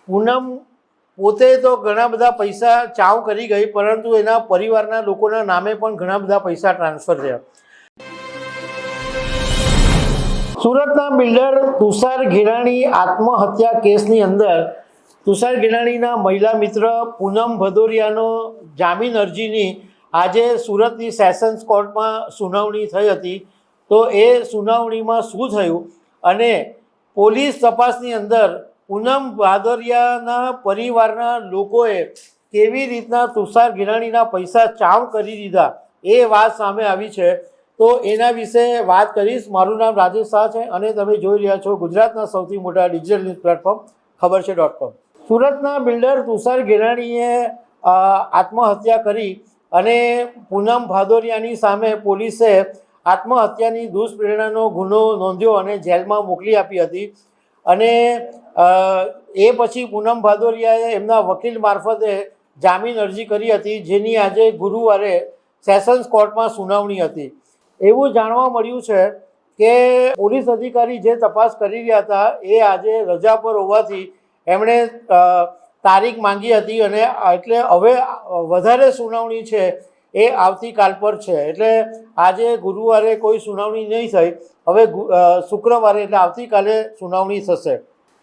પૂનમ પોતે તો ઘણા બધા પૈસા ચાવ કરી ગઈ, પરંતુ એના પરિવારના લોકોના નામે પણ ઘણા બધા પૈસા ટ્રાન્સફર થયા. સુરતના બિલ્ડર તુષાર ગિરાણી આત્મહત્યા કેસની અંદર તુષાર ગિરાણીના મહિલા મિત્ર પૂનમ ભદૌરિયાનો જામીન અરજીની આજે સુરતની સેશન્સ કોર્ટમાં સુનાવણી થઈ હતી. તો એ સુનાવણીમાં શું થયું અને પોલીસ તપાસની અંદર પૂનમ ભદૌરિયાના પરિવારના લોકોએ કેવી રીતના તુષાર ગિરાણીના પૈસા ચાવ કરી દીધા એ વાત સામે આવી છે. તો એના વિશે વાત કરીશ. મારું નામ રાજેશ શાહ છે અને તમે જોઈ રહ્યા છો ગુજરાતના સૌથી મોટા ડિજિટલ ન્યૂઝ પ્લેટફોર્મ ખબર છે.com. સુરતના બિલ્ડર તુષાર ગિરાણીએ આત્મહત્યા કરી અને પૂનમ ભદૌરિયાની સામે પોલીસે આત્મહત્યાની દુષ્પ્રેરણાનો ગુનો નોંધ્યો અને જેલમાં મોકલી આપી હતી. અને એ પછી પૂનમ ભદૌરિયાએ એમના વકીલ મારફતે જામીન અરજી કરી હતી, જેની આજે ગુરુવારે સેશન્સ કોર્ટમાં સુનાવણી હતી. એવું જાણવા મળ્યું છે કે પોલીસ અધિકારી જે તપાસ કરી રહ્યા હતા એ આજે રજા પર હોવાથી એમણે તારીખ માંગી હતી અને એટલે હવે વધારે સુનાવણી છે એ આવતીકાલ પર છે. એટલે આજે ગુરુવારે કોઈ સુનાવણી નહીં થઈ, હવે શુક્રવારે એટલે આવતીકાલે સુનાવણી થશે.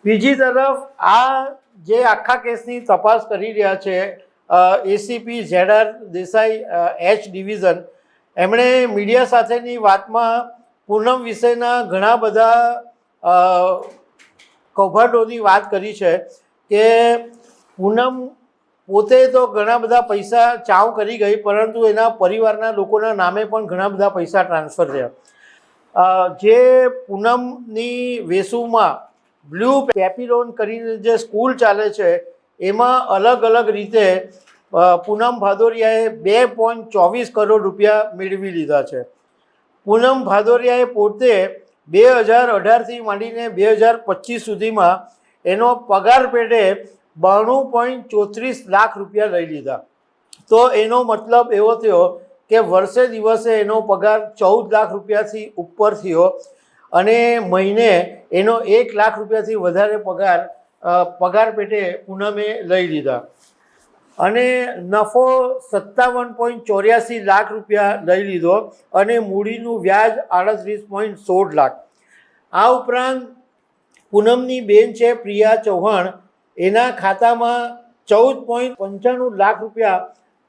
બીજી તરફ આ જે આખા કેસની તપાસ કરી રહ્યા છે ACP ZR Desai H division, એમણે મીડિયા સાથેની વાતમાં પૂનમ વિશેના ઘણા બધા કૌભાંડોની વાત કરી છે કે પૂનમ પોતે તો ઘણા બધા પૈસા ચાવ કરી ગઈ, પરંતુ એના પરિવારના લોકોના નામે પણ ઘણા બધા પૈસા ટ્રાન્સફર થયા. જે પૂનમની વેસુમાં બ્લુ પેપિલોન કરીને જે સ્કૂલ ચાલે છે એમાં અલગ અલગ રીતે પૂનમ ભદૌરિયાએ 2.24 કરોડ રૂપિયા મેળવી લીધા છે. પૂનમ ભદૌરિયાએ પોતે 2018થી માંડીને 2025 સુધીમાં એનો પગાર પેટે 92.34 લાખ રૂપિયા લઈ લીધા. તો એનો મતલબ એવો થયો કે વર્ષે દિવસે એનો પગાર 14 લાખ રૂપિયાથી ઉપર થયો અને મહિને એનો 1 લાખ રૂપિયાથી વધારે પગાર પેટે પૂનમે લઈ લીધા અને નફો 57.84 લાખ રૂપિયા લઈ લીધો અને મૂડીનું વ્યાજ 38.16 લાખ. આ ઉપરાંત પૂનમની બેન છે પ્રિયા ચૌહાણ, એના ખાતામાં 14.95 લાખ રૂપિયા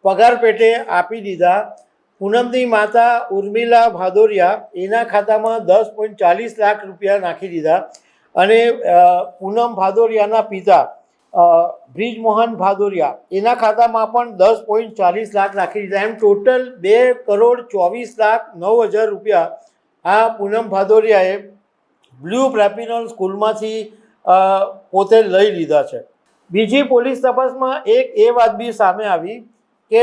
પગાર પેટે આપી દીધા. પૂનમની માતા ઉર્મિલા ભદૌરિયા, એના ખાતામાં 10.40 લાખ રૂપિયા નાખી દીધા અને પૂનમ ભદૌરિયાના પિતા બ્રિજમોહન ભદૌરિયા, એના ખાતામાં પણ 10.40 લાખ નાખી દીધા. એમ ટોટલ 2,24,09,000 રૂપિયા આ પૂનમ ભદૌરિયાએ બ્લુ પેપિલોન સ્કૂલમાંથી પોતે લઈ લીધા છે. બીજી પોલીસ તપાસમાં એક એ વાત બી સામે આવી કે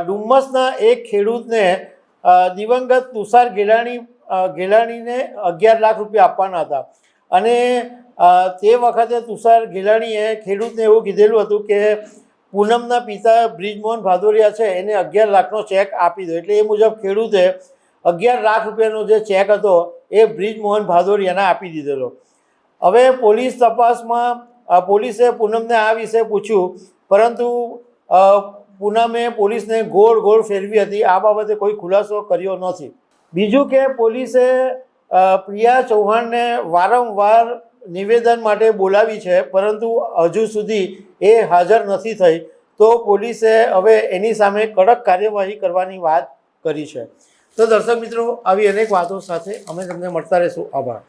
ડુમ્મસના એક ખેડૂતને દિવંગત તુષાર ગિરાણીને 11 લાખ રૂપિયા આપવાના હતા અને તે વખતે તુષાર ગિરાણીએ ખેડૂતને એવું કીધેલું હતું કે પૂનમના પિતા બ્રિજમોહન ભદૌરિયા છે એને 11 લાખનો ચેક આપી દો. એટલે એ મુજબ ખેડૂતે 11 લાખ રૂપિયાનો જે ચેક હતો એ બ્રિજમોહન ભદૌરિયાને આપી દીધેલો. હવે પોલીસ તપાસમાં પોલીસે પૂનમને આ વિશે પૂછ્યું, પરંતુ પૂનમે પોલીસને ગોળ ફેરવી હતી. આ બાબતે કોઈ ખુલાસો કર્યો નથી. બીજું કે પોલીસે પ્રિયા ચૌહાણને વારંવાર નિવેદન માટે બોલાવી છે, પરંતુ હજુ સુધી એ હાજર નથી થઈ. તો પોલીસે હવે એની સામે કડક કાર્યવાહી કરવાની વાત કરી છે. તો દર્શક મિત્રો, આવી અનેક વાતો સાથે અમે તમને મળતા રહીશું. આભાર.